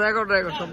Record record সব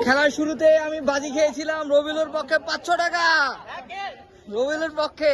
খেলার শুরুতে আমি বাজি খেয়েছিলাম রবিলুর পক্ষে 500 টাকা। রবিলুর পক্ষে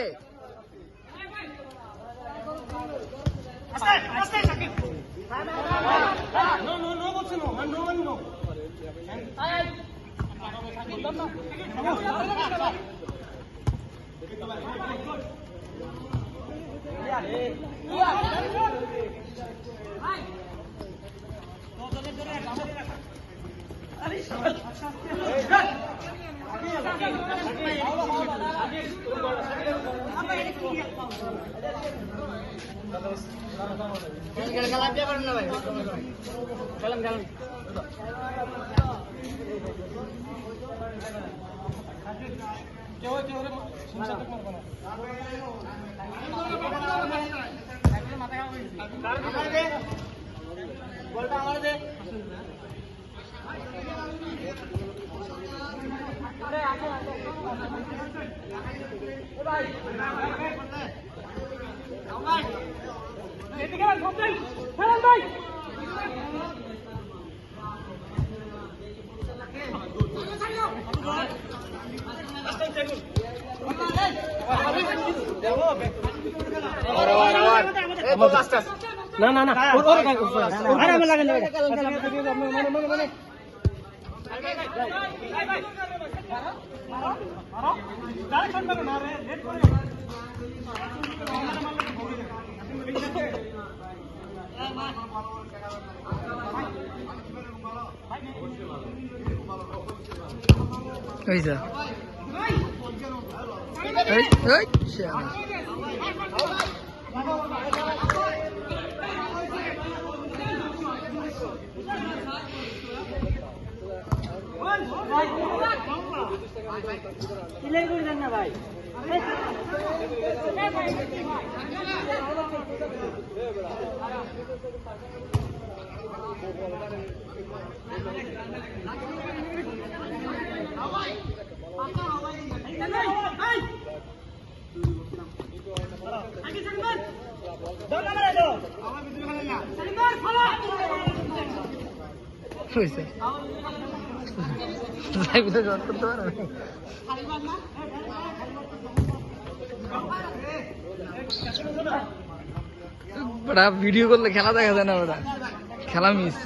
না না না ভাই বড়া ভিডিও করলে খেলা দেখা যায় না, ওটা খেলা মিস।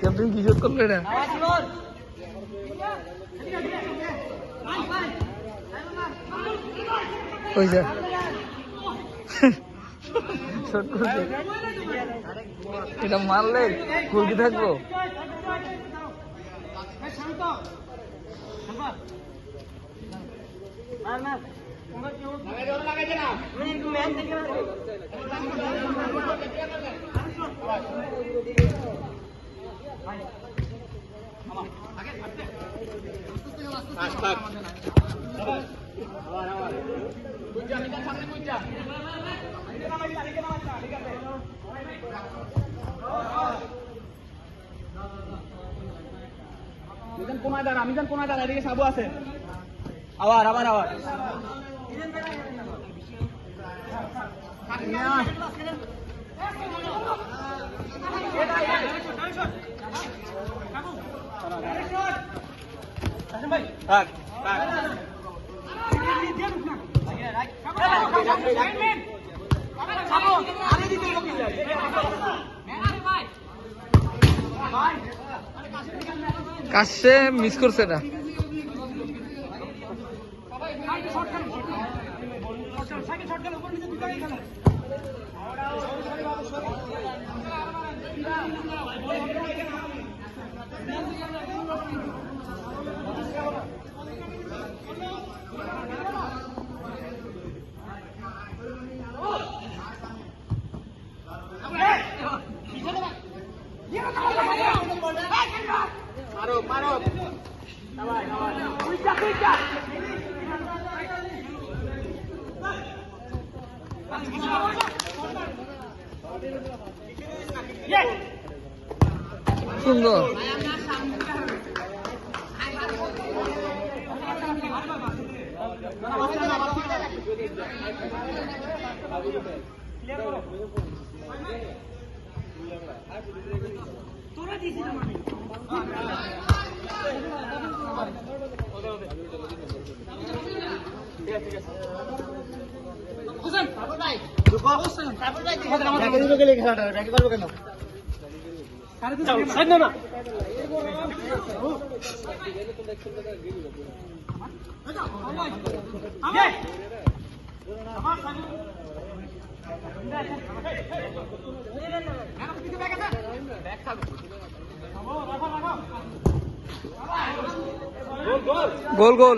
ক্যাপ্টেন কি শোধ করলো এটা? এটা মারলে গোল কি থাকবো? আমি কোনায় দাঁড়া, এদিকে সাবু আছে। আবার আবার আবার কাছে মিস করছে না। সুন্দর গোল গোল।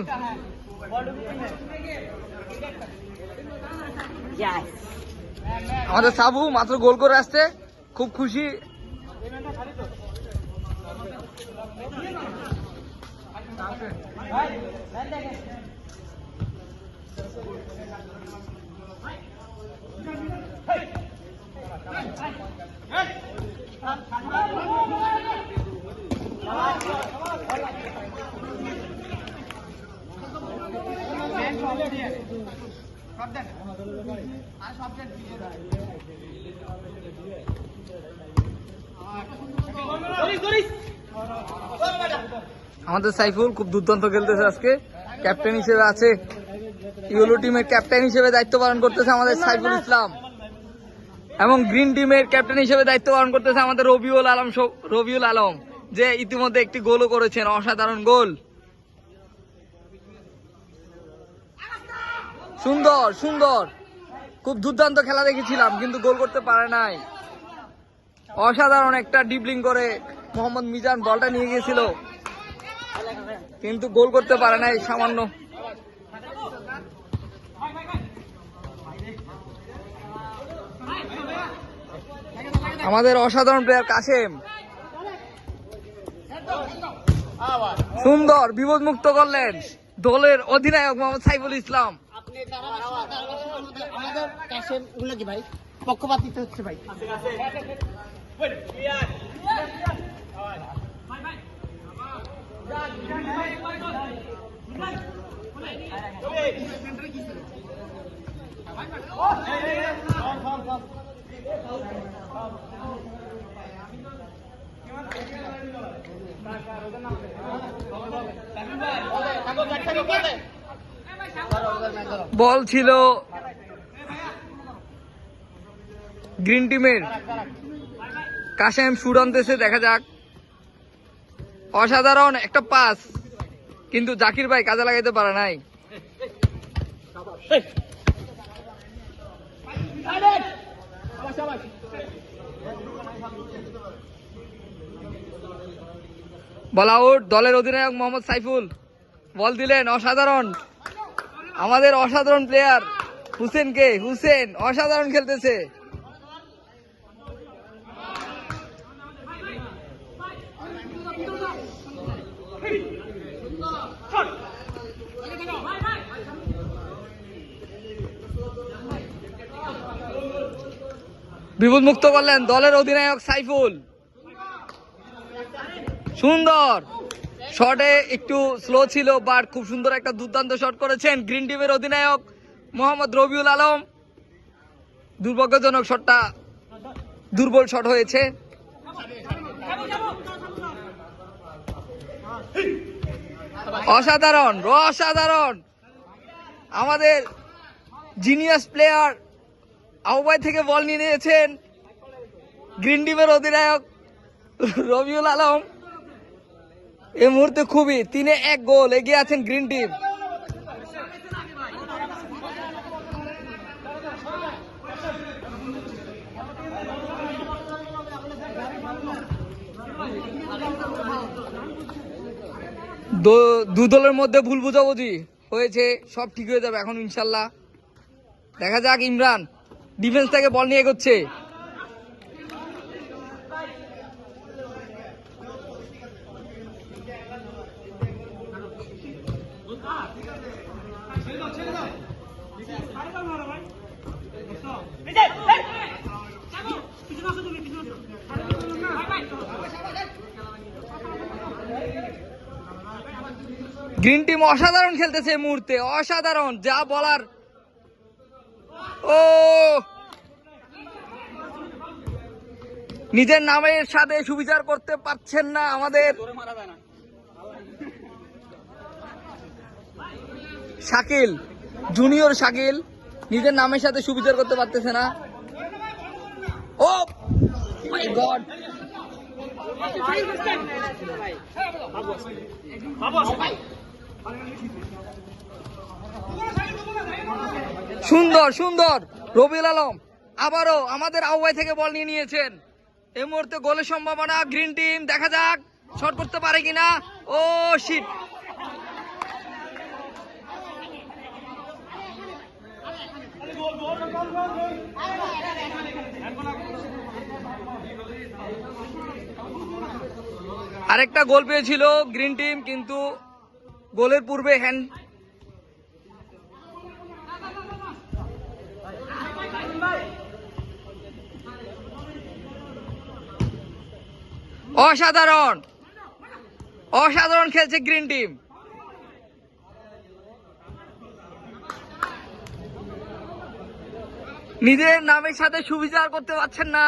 আমাদের সাবু মাত্র গোল করে আসছে, খুব খুশি। আমাদের সাইফুল খুব দুর্দান্ত খেলতেছে আজকে, ক্যাপ্টেন হিসেবে আছে, ইয়েলো টিমের ক্যাপ্টেন হিসেবে দায়িত্ব পালন করতেছে আমাদের সাইফুল ইসলাম। এবং গ্রিন টিমের ক্যাপ্টেন হিসেবে দায়িত্ব পালন করতেছে আমাদের রবিউল আলম, যে ইতিমধ্যে একটি গোলও করেছেন, অসাধারণ গোল। সুন্দর সুন্দর, খুব দুর্দান্ত খেলা দেখেছিলাম, কিন্তু গোল করতে পারে নাই। অসাধারণ একটা ডিবলিং করে মোহাম্মদ মিজান বলটা নিয়ে গিয়েছিল, কিন্তু গোল করতে পারে নাই সামান্য। আমাদের অসাধারণ প্লেয়ার কাশেম সুন্দর বিপদ মুক্ত করলেন দলের অধিনায়ক মোহাম্মদ সাইফুল ইসলাম। ভাই পক্ষপাতিত্ব হচ্ছে ভাই। বল ছিল গ্রিন টিমের, কাশেম শুট আনতেছে, দেখা যাক। অসাধারণ একটা পাস, কিন্তু জাকির ভাই কাজে লাগাইতে পারে নাই। বল আউট, দলের অধিনায়ক মোহাম্মদ সাইফুল বল দিলেন। অসাধারণ, আমাদের অসাধারণ প্লেয়ার হুসেন অসাধারণ খেলতেছে। বিপদ মুক্ত করলেন দলের অধিনায়ক সাইফুল। সুন্দর শটে একটু স্লো ছিল, বাট খুব সুন্দর একটা দুর্দান্ত শট করেছেন গ্রিন টিমের অধিনায়ক মোহাম্মদ রবিউল আলম। দুর্ভাগ্যজনক শটটা দুর্বল শট হয়েছে। অসাধারণ অসাধারণ, আমাদের জিনিয়াস প্লেয়ার আহ্বায় থেকে বল নিয়ে নিয়েছেন গ্রিন টিমের অধিনায়ক রবিউল আলম। এই মুহূর্তে খুবই 3-1 গোল এগিয়ে আছেন গ্রিন টিম। দু দলের মধ্যে ভুল বুঝাবুঝি হয়েছে, সব ঠিক হয়ে যাবে এখন ইনশাল্লাহ। দেখা যাক, ইমরান ডিফেন্স থেকে বল নিয়ে এগোচ্ছে। গ্রিন টিম অসাধারণ খেলতেছে এই মুহূর্তে, অসাধারণ, যা বলার। ও নিজের নামের সাথে সুবিচার করতে পারছেন না আমাদের শাকিল, জুনিয়র শাকিল নিজের নামের সাথে সুবিচার করতে পারতেছে না। ও মাই গড, সুন্দর সুন্দর, রবিউল আলম আবারও আমাদের আহ্বায় থেকে বল নিয়ে নিয়েছেন। এই মুহূর্তে গোলের সম্ভাবনা গ্রিন টিম, দেখা যাক শট করতে পারে কিনা। ও শিট, আরেকটা গোল পেয়েছিল গ্রিন টিম, কিন্তু গোলের পূর্বে হ্যান্ড। অসাধারণ অসাধারণ খেলছে গ্রিন টিম। নিজের নামের সাথে সুবিচার করতে পারছেন না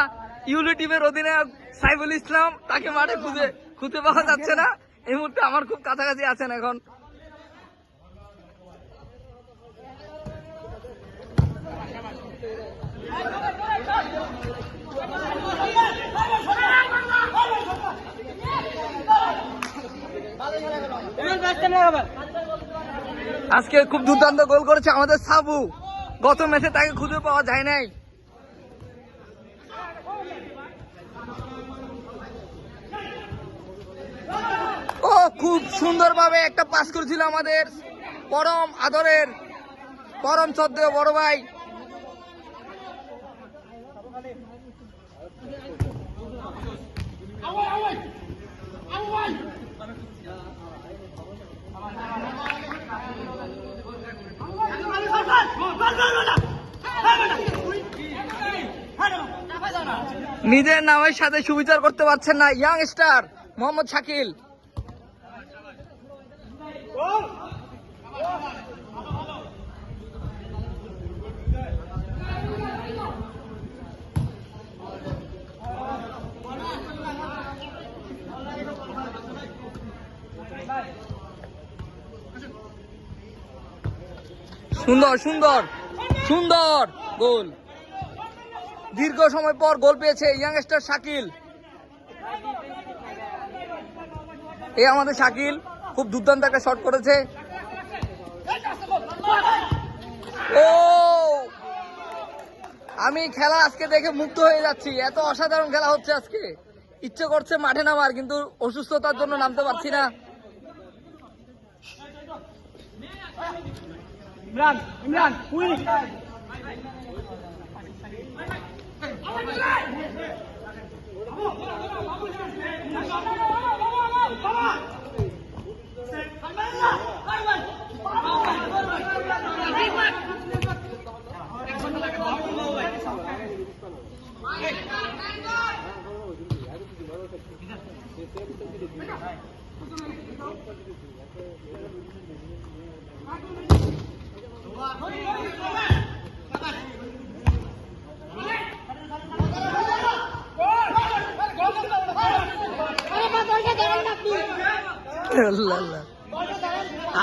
ইউলি টিমের অধিনায়ক সাইফুল ইসলাম, তাকে মাঠে খুঁজে পাওয়া যাচ্ছে না। এই মুহূর্তে আমার খুব কাছাকাছি আছেন এখন। আজকে খুব দুর্দান্ত গোল করেছে আমাদের সাবু, গত ম্যাচে তাকে খুঁজে পাওয়া যায় নাই। ও খুব সুন্দরভাবে একটা পাস করেছিল আমাদের পরম আদরের পরম শ্রদ্ধেয় বড় ভাই। নিজের নামের সাথে সুবিচার করতে পারছেন না ইয়াং স্টার মোহাম্মদ শাকিল। সুন্দর সুন্দর সুন্দর গোল, দীর্ঘ সময় পর গোল পেয়েছে ইয়াংস্টার শাকিল। এই আমাদের শাকিল খুব দুর্দান্ত একটা শট করেছে। ও আমি খেলা আজকে দেখে মুগ্ধ হয়ে যাচ্ছি, এত অসাধারণ খেলা হচ্ছে আজকে। ইচ্ছে করছে মাঠে নামার, কিন্তু অসুস্থতার জন্য নামতে পারছি না। Imran Imran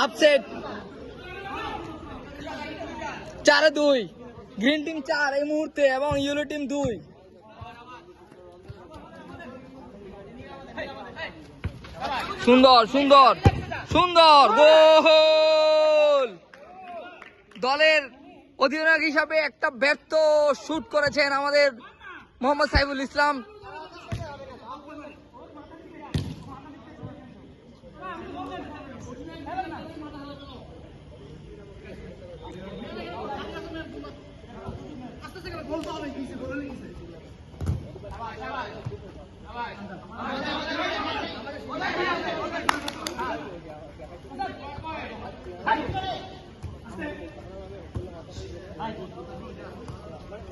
upset 4-2, green team 4 এই মুহূর্তে এবং ইয়েলো টিম 2। সুন্দর সুন্দর সুন্দর গোল। দলের অধিনায়ক হিসাবে একটা ব্যর্থ শুট করেছেন আমাদের মোহাম্মদ সাইফুল ইসলাম।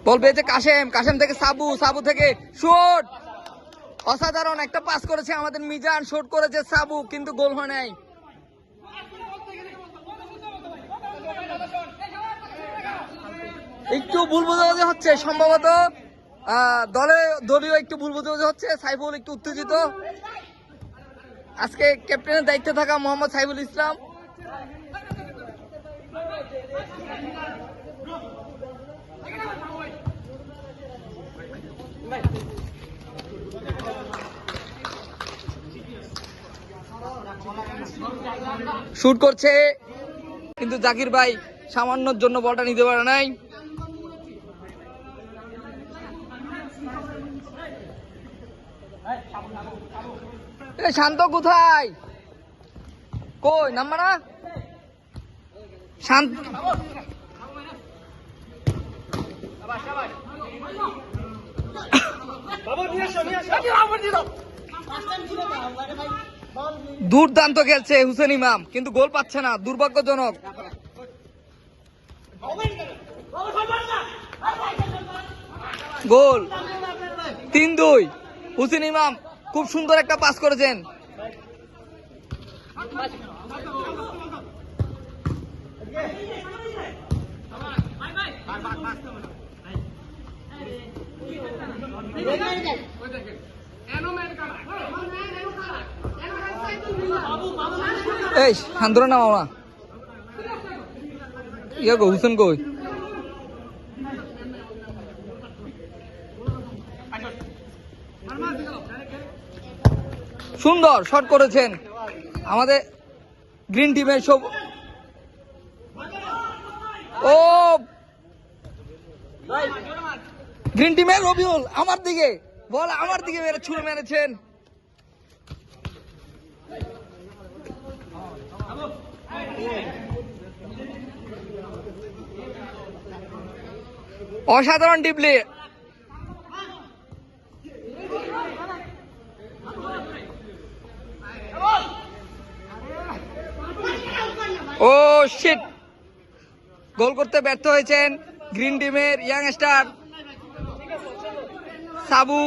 বল পেয়েছে কাশেম, কাশেম থেকে সাবু, সাবু থেকে শট। অসাধারণ একটা পাস করেছে আমাদের মিজান, শট করেছে সাবু, কিন্তু গোল হয় নাই। একটু ভুল বোঝাবুঝি হচ্ছে সম্ভবত, দলীয় একটু ভুল বোঝাবুঝি হচ্ছে। সাইফুল একটু উত্তেজিত। আজকে ক্যাপ্টেনের দায়িত্বে থাকা মোহাম্মদ সাইফুল ইসলাম। শুট করছে, কিন্তু জাকির ভাই সামান্যর জন্য বলটা নিতে পারে নাই। শান্ত কোথায়, কই নাম্বা না শান্ত। দুর্দান্ত খেলছে হুসেন ইমাম, কিন্তু গোল পাচ্ছে না, দুর্ভাগ্যজনক। গোল 3-2। হুসেন ইমাম খুব সুন্দর একটা পাস করেছেন। এই শান্তরা নামাও না, ইয়ে গো হুসেন কই। সুন্দর শট করেছেন আমাদের গ্রিন টিমের সব। ও গ্রিন টিমের রবিউল আমার দিকে বল আমার দিকে মেরে ছুড়ে মেরেছেন। অসাধারণ ডিপলি। ও শিট, গোল করতে ব্যর্থ হয়েছেন গ্রিন টিমের ইয়াংস্টার সাবু।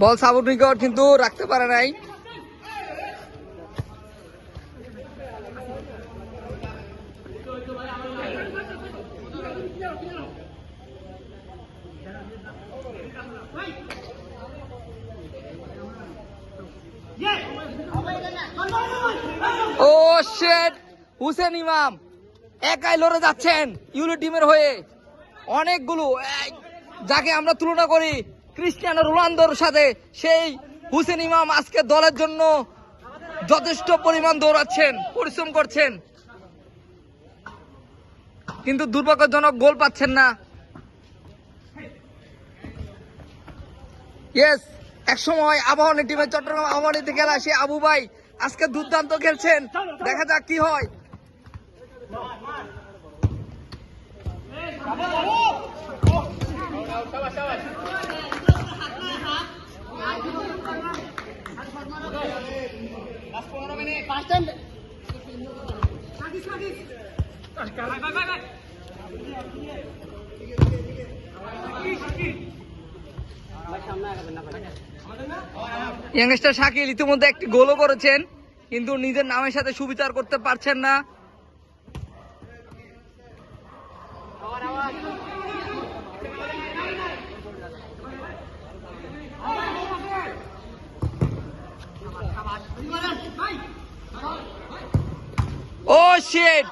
বল সাবুর নিকট কিন্তু রাখতে পারে নাই। ও শিট, হুসেন ইমাম একাই লড়ে যাচ্ছেন ইউলো টিমের হয়ে। অনেকগুলো যাকে আমরা তুলনা করি ক্রিস্টিয়ানো রোনালদোর সাথে, সেই হুসেন ইমাম আজকে দলের জন্য যথেষ্ট পরিমাণ দৌড়াচ্ছেন, পরিশ্রম করছেন, কিন্তু দুর্ভাগ্যজনক গোল পাচ্ছেন না। ইয়েস, একসময় আবাহনী টিমের চট্টগ্রাম আবাহনীতে খেলা সে আবু ভাই আজকে দুর্দান্ত খেলছেন। দেখা যাক কি হয়। ইয়াংস্টার শাকিল ইতিমধ্যে একটি গোলও করেছেন, কিন্তু নিজের নামের সাথে সুবিচার করতে পারছেন না। ও শিট,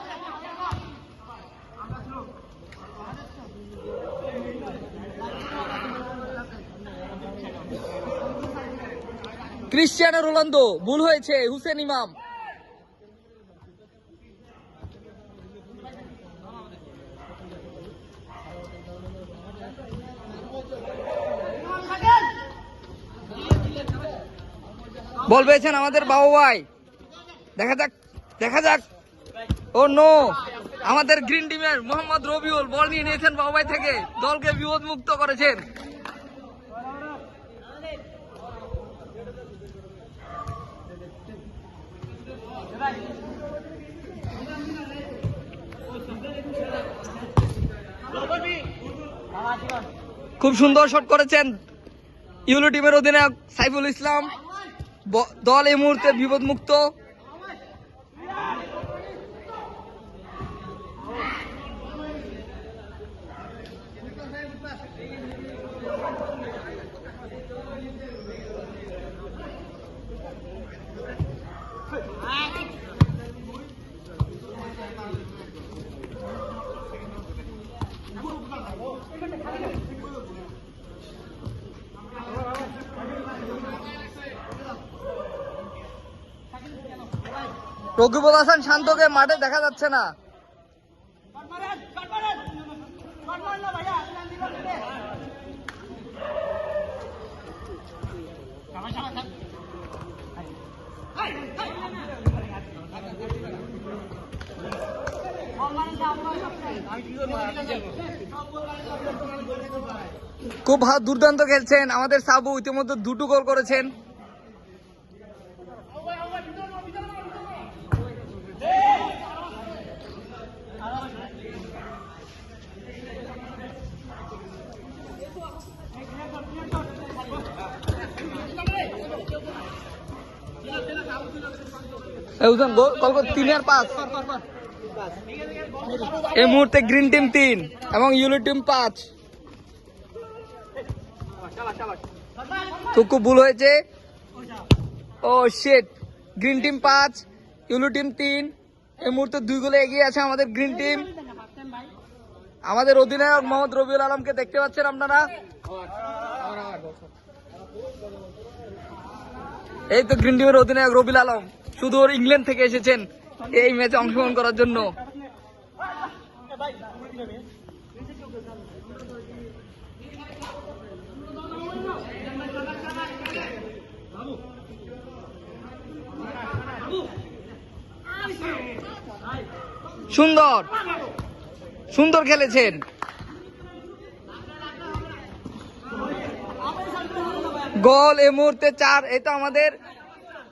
ক্রিস্টিয়ানো রোনালদো, ভুল হয়েছে হুসেন ইমাম। বল পেয়েছেন আমাদের বাবু ভাই। দেখা যাক দেখা যাক। ও নো, আমাদের গ্রিন টিমের মোহাম্মদ রবিউল বল নিয়ে নিয়েছেন বাবু ভাই থেকে, দলকে বিপদ মুক্ত করেছেন। খুব সুন্দর শট করেছেন ইউলো টিমের অধিনায়ক সাইফুল ইসলাম। দল এই মুহূর্তে বিপদ মুক্ত। রকিবুল হাসান শান্তকে মাঠে দেখা যাচ্ছে না। খুব দুর্দান্ত খেলছেন আমাদের সাবু, ইতিমধ্যে দুটো গোল করেছেন। কল 3 আর 5। এই মুহূর্তে গ্রিন টিম 3 এবং ইউলো টিম 5। তো খুব ভুল হয়েছে। Oh shit, green team 5, yellow team 3। এই মুহূর্তে 2 গোলে এগিয়ে আছে আমাদের গ্রিন টিম। আমাদের অধিনায়ক মোহাম্মদ রবিউল আলমকে দেখতে পাচ্ছেন আপনারা। এই তো গ্রিন টিমের অধিনায়ক রবিউল আলম, সুদূর ইংল্যান্ড থেকে এসেছেন এই ম্যাচে অংশগ্রহণ করার জন্য। সুন্দর সুন্দর খেলেছেন। গোল এই মুহূর্তে 4। এই তো আমাদের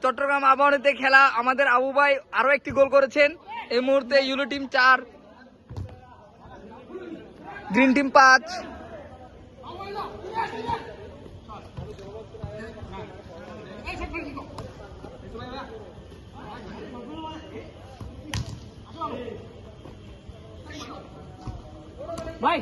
চট্টগ্রাম আবাহনীতে খেলা আমাদের আবু ভাই আরো একটি গোল করেছেন। এই মুহূর্তে ইউলো টিম 4, গ্রিন টিম 5। ভাই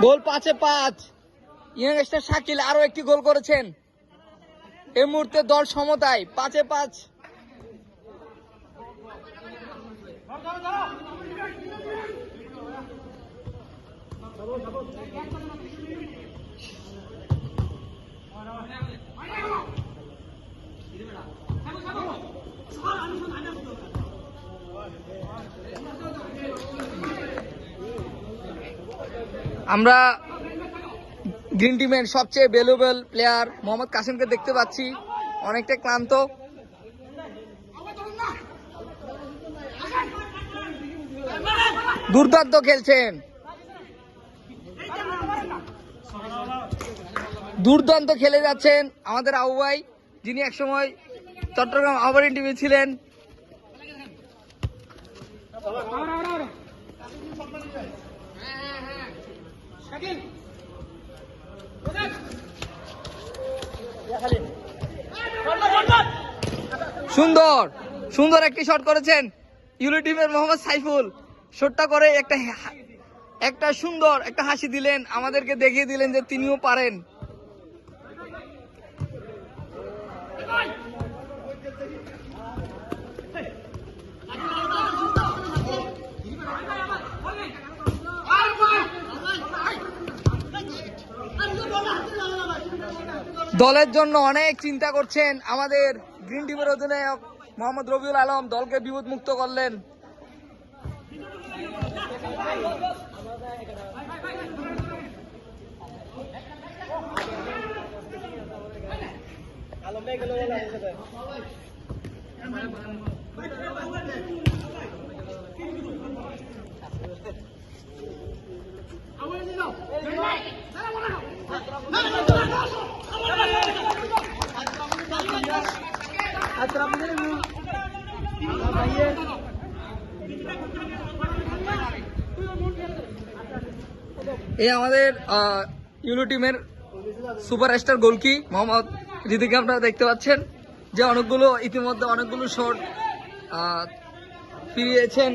গোল 5-5। ইংলিশটা শাকিল আরো একটি গোল করেছেন। এই মুহূর্তে দল সমতায় 5-5। আমরা গ্রিন টিমের সবচেয়ে ভ্যালুয়েবল প্লেয়ার মোহাম্মদ কাসিমকে দেখতে পাচ্ছি, অনেকটা ক্লান্ত। দুর্দান্ত খেলছেন, দুর্দান্ত খেলে যাচ্ছেন আমাদের আবু ভাই, যিনি একসময় চট্টগ্রাম আবাহনী টিমে ছিলেন। সুন্দর সুন্দর একটি শট করেছেন ইউলো টিমের মোহাম্মদ সাইফুল। শটটা করে একটা সুন্দর একটা হাসি দিলেন, আমাদেরকে দেখিয়ে দিলেন যে তিনিও পারেন। দলের জন্য অনেক চিন্তা করছেন আমাদের গ্রিন টিমের অধিনায়ক মোহাম্মদ রবিউল আলম, দলকে বিপদ মুক্ত করলেন। এই আমাদের ইউলো টিমের সুপারস্টার গোলকি মোহাম্মদ রিদিকে আপনারা দেখতে পাচ্ছেন, যে ইতিমধ্যে অনেকগুলো শট ফিরিয়েছেন।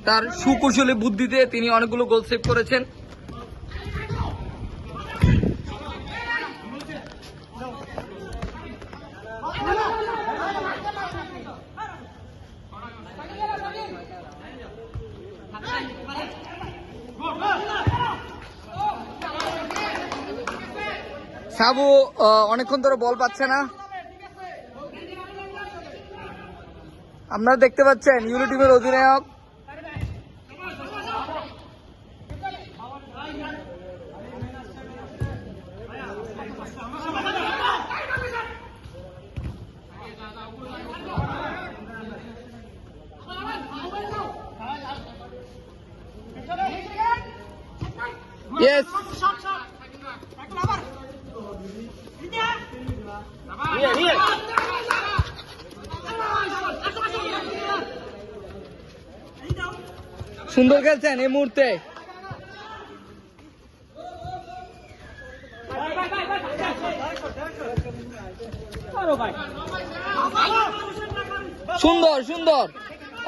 তার সুকৌশলী বুদ্ধিতে তিনি অনেকগুলো গোল সেভ করেছেন। সাবু অনেকক্ষণ ধরে বল পাচ্ছে না। আপনারা দেখতে পাচ্ছেন ইউলো টিমের অধিনায়ক Yes. Here. সুন্দর খেলছেন এই মুহূর্তে। সুন্দর সুন্দর,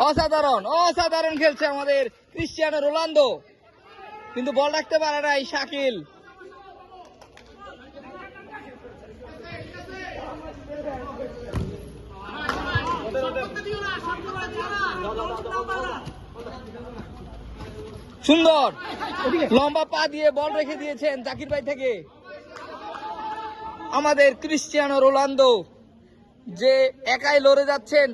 অসাধারণ অসাধারণ খেলছে আমাদের ক্রিস্টিয়ানো রোনালদো, কিন্তু বল রাখতে পারে নাই শাকিল। সুন্দর লম্বা পা দিয়ে বল রেখে দিয়েছেন জাকির ভাই থেকে আমাদের ক্রিস্টিয়ানো রোনালদো, যে একাই লড়ে যাচ্ছেন।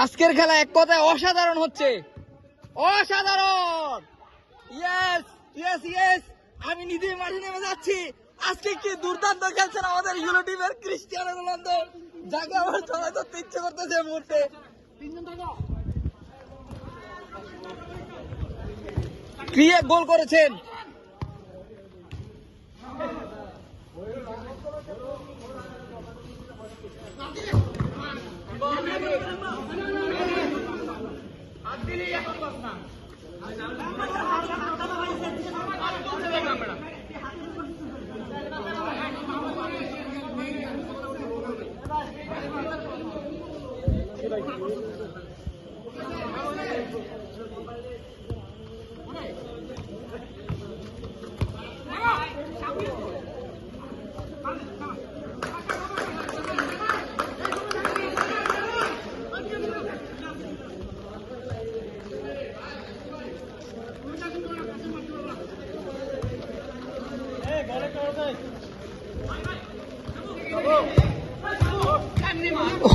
আজকের খেলা এক কথায় অসাধারণ হচ্ছে, অসাধারণ। ইয়েস ইয়েস ইয়েস, আমি নিজেই মাঠে নেমে যাচ্ছি। আজকে কি দুর্দান্ত খেলছেন আমাদের ইউরো টিমের ক্রিস্টিয়ানো রোনালদো, যাকে আমার চলে ধরতে ইচ্ছে করতেছে এই মুহূর্তে। ক্রিয়া গোল করেছেন।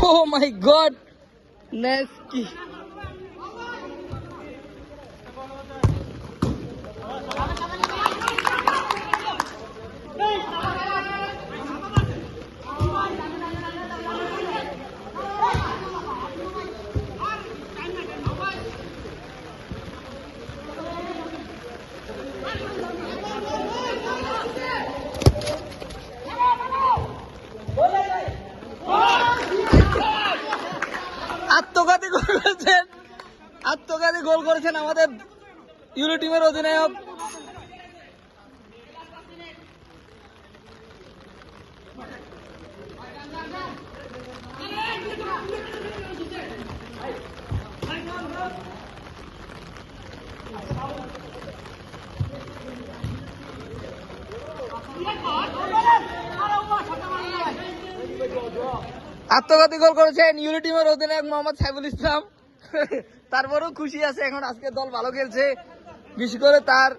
Oh my God, nasty. আত্মঘাতী গোল করেছেন আমাদের ইউরো টিমের অধিনায়ক। আত্মঘাতী গোল করেছেন ইউরো টিমের অধিনায়ক মোহাম্মদ সাইফুল ইসলাম। তারপরেও খুশি আছে, এখন আজকে দল ভালো খেলছে, বিশেষ করে তার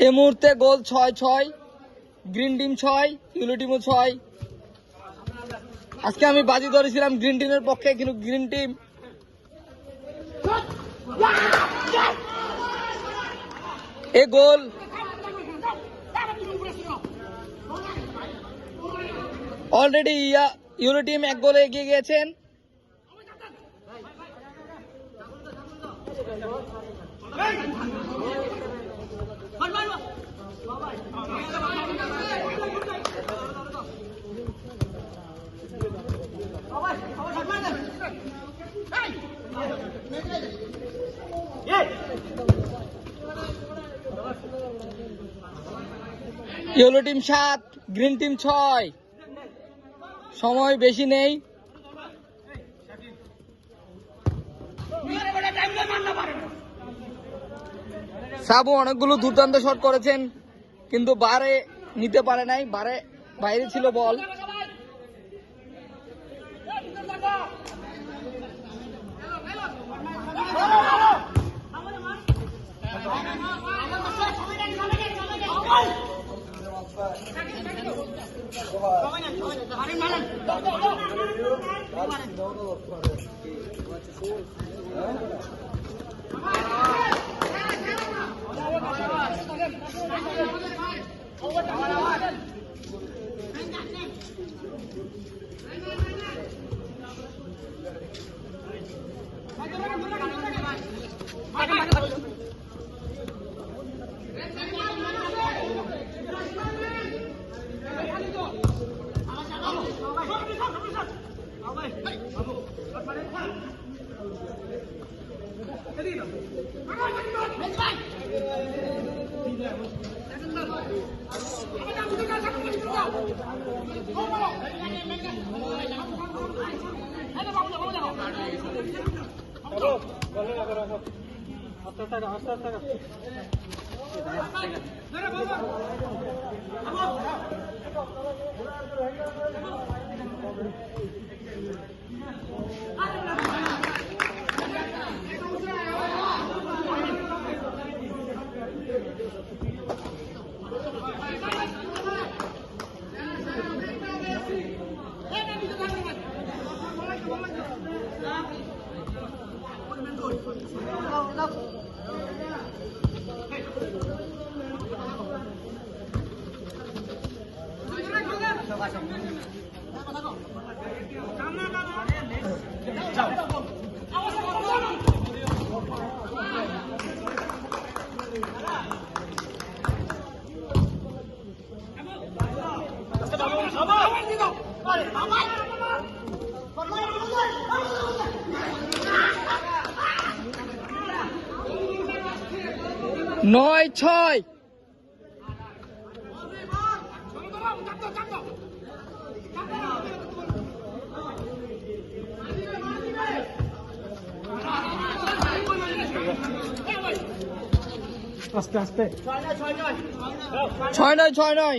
এই মুহূর্তে গোল 6-6, গ্রিন টিম 6, ইউরো টিমও 6। আজকে আমি বাজি ধরেছিলাম গ্রিন টিমের পক্ষে, কিন্তু গ্রিন টিম এ গোল অলরেডি ইউরো টিম 1 গোলে এগিয়ে গিয়েছেন। Yellow team 7, green team 6। সময় বেশি নেই। সাবু অনেকগুলো দুর্দান্ত শট করেছেন, কিন্তু বারে নিতে পারে নাই, বারে বাইরে ছিল বল। নয় 6। আস্তে আস্তে 6-9।